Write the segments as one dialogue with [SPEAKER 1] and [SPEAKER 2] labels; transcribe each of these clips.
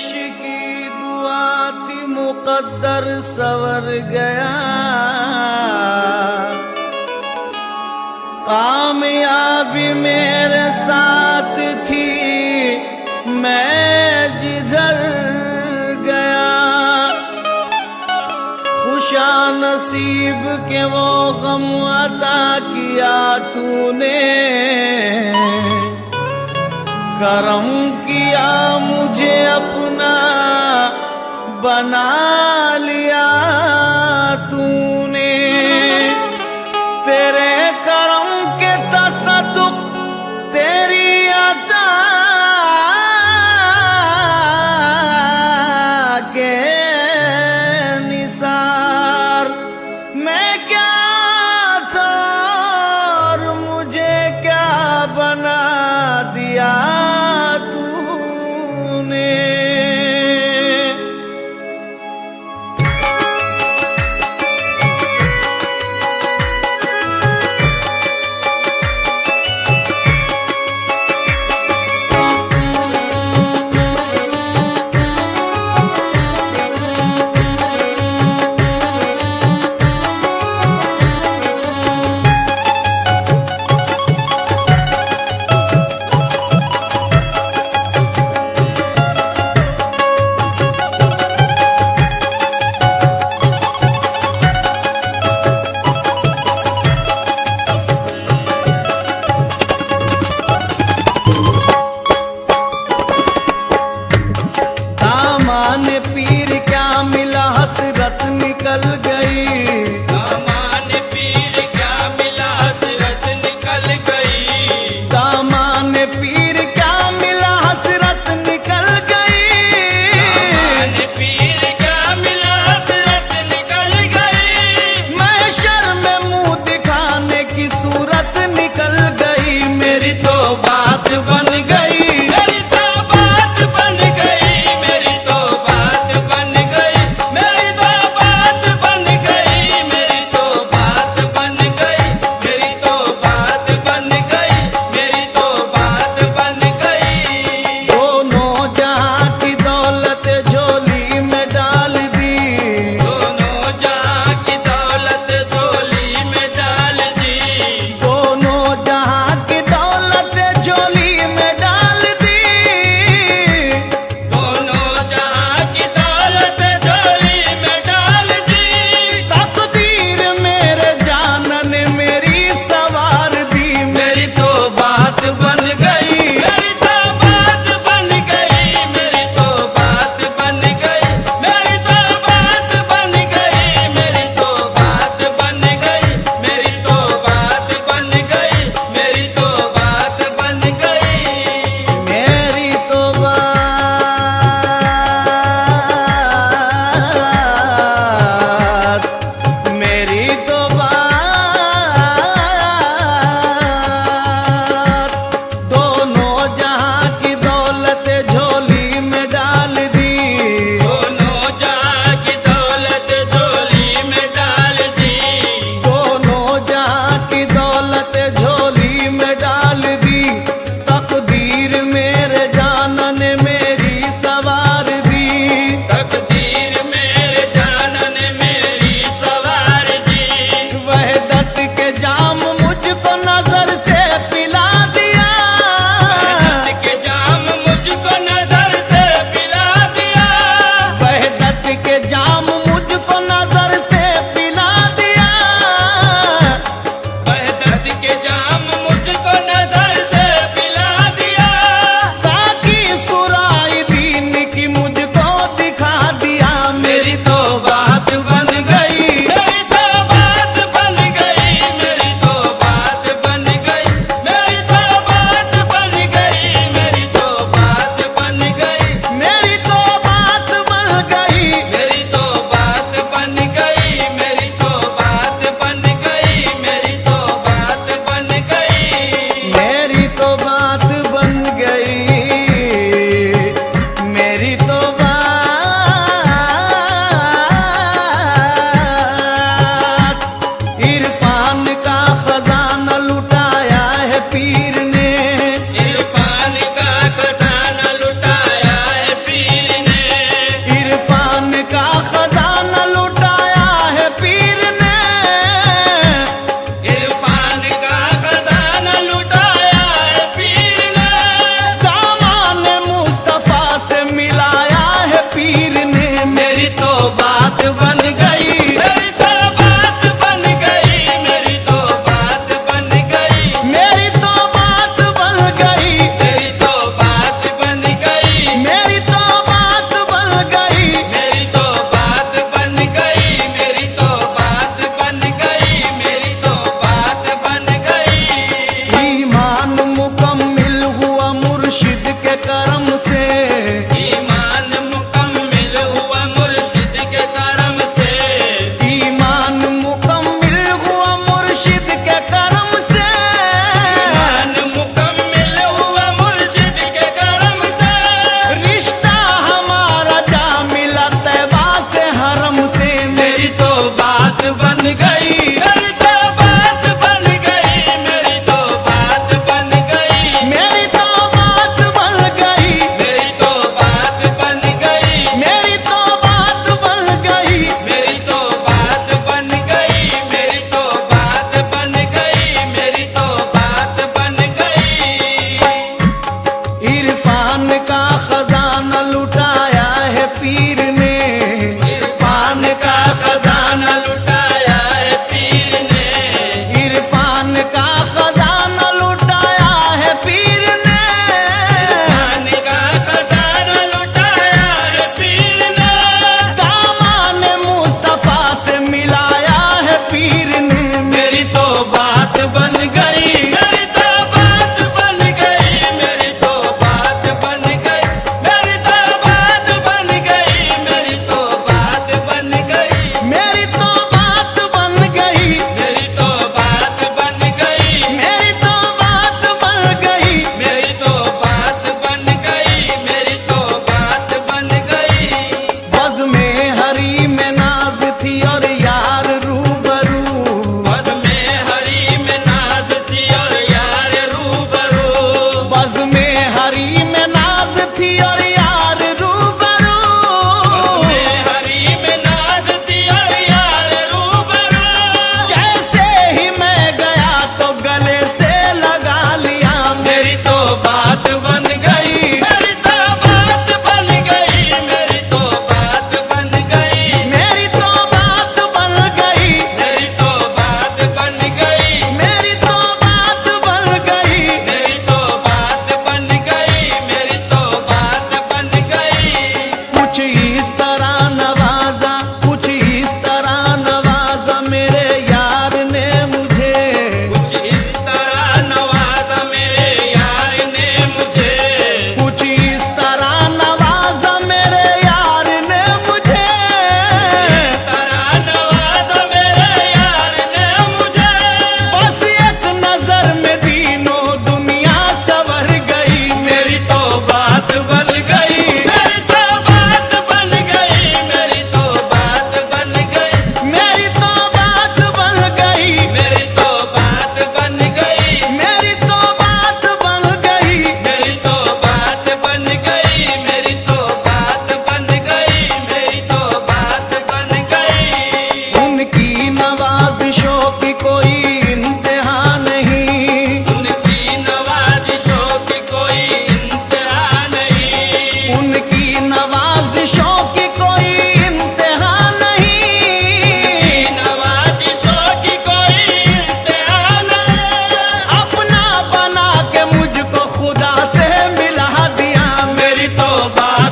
[SPEAKER 1] की दुआ थी मुकद्दर सवर गया। कामयाबी मेरे साथ थी मैं जिधर गया। खुशा नसीब के वो गम अता किया तूने, करम किया मुझे अपना बना लिया तूने। तेरे करम के तसद्दुक तेरी अता के निसार मैं क्या था और मुझे क्या बना दिया तूने।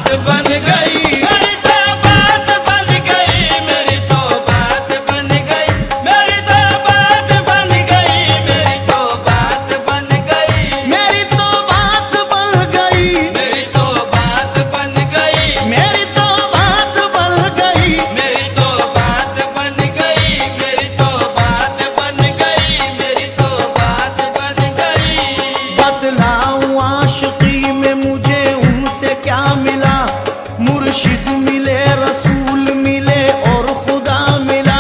[SPEAKER 1] बात बन गई, मेरी तो बात बन गई, मेरी तो बात बन गई, मेरी तो बात बन गई, मेरी तो बात बन गई, मेरी तो बात बन गई, मेरी तो बात बन गई, मेरी तो बात बन गई, मेरी तो बात बन गई, मेरी तो बात बन गई, मेरी तो बात बन गई। बतलाऊं आशिकी में मुझे उनसे क्या मिला, मुर्शिद मिले, रसूल मिले और खुदा मिला,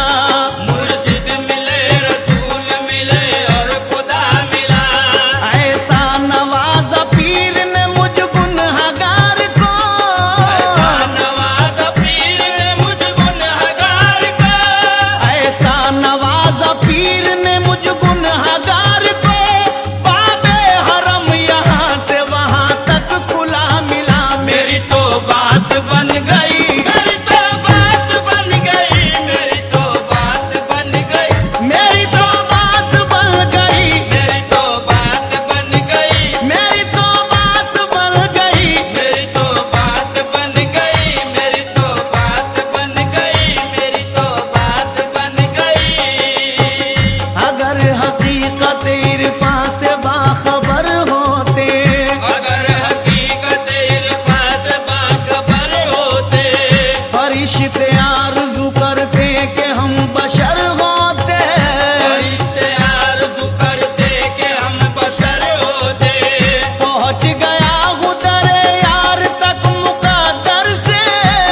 [SPEAKER 1] मुर्शिद मिले, रसूल मिले और खुदा मिला। ऐसा नवाजा पीर ने मुझ गुनहगार को, ऐसा नवाजा पीर ने मुझ गुनहगार को, ऐसा नवाजा पीर ने मुझ गुनहगार को। बाबे हरम यहाँ से वहाँ तक खुला मिला, मेरी तो बात बन गई, मेरी तो बात बन गई, मेरी तो बात बन गई, मेरी तो बात बन गई, मेरी तो बात बन गई, मेरी तो बात बन गई, मेरी तो बात बन गई, मेरी तो बात बन गई, मेरी तो बात बन गई। अगर हकीकत इरफा से बाखबर होते, अगर हकीकत इरफा से बाखबर होते, फरिश्ते आरज़ू करते कि हम बशर होते, फरिश्ते आरज़ू करते कि हम बशर होते। पहुँच गया हूँ दरे यार तक मुक़द्दर से,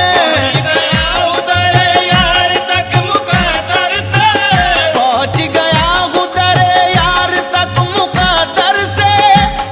[SPEAKER 1] पहुँच गया हूँ दरे यार तक मुक़द्दर से, पहुँच गया हूँ दरे यार तक मुक़द्दर से।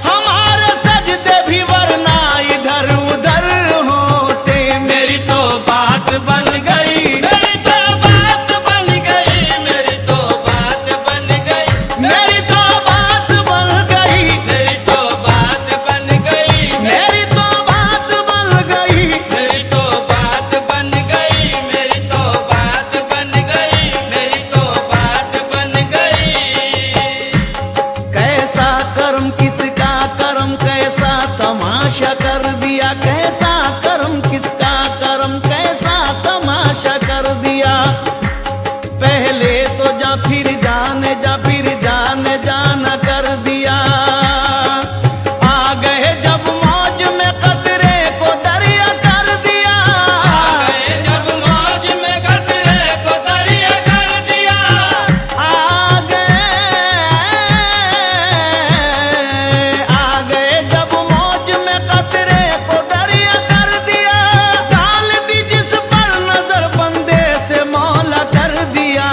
[SPEAKER 1] हमारे सजदे भी वरना इधर उधर होते, मेरी तो बात बन गई, मेरी तो बात बन गई, मेरी तो बात बन गई, मेरी तो बात बन गई, मेरी तो बात बन गई, मेरी तो बात बन गई, मेरी तो बात बन गई, मेरी तो बात बन गई, मेरी तो बात बन गई। कैसा कर्म किसका कर्म, कैसा तमाशा कर दिया, कैसा कर्म किसका कर्म, कैसा तमाशा कर दिया। पहले तो जा फिर जाने, जा फिर जाने जाना कर दिया। आ गए जब मौज में कतरे को दरिया कर दिया, आ गए जब मौज में कतरे को दरिया कर दिया। आ गए जब मौज में कतरे को दरिया कर दिया। डाल दी जिस पर नजर बंदे से मौला कर दिया।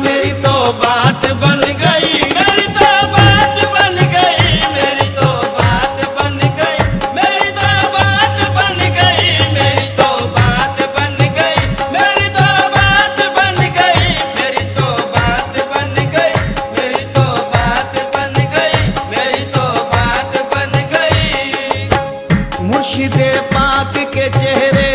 [SPEAKER 1] मेरी तो बात बन गई, मेरी तो बात बन गई, मेरी तो बात बन गई, मेरी तो बात बन गई, मेरी तो बात बन गई, मेरी तो बात बन गई, मेरी तो बात बन गई, मेरी तो बात बन गई, मेरी तो बात बन गई। मुर्शिदे पाक के चेहरे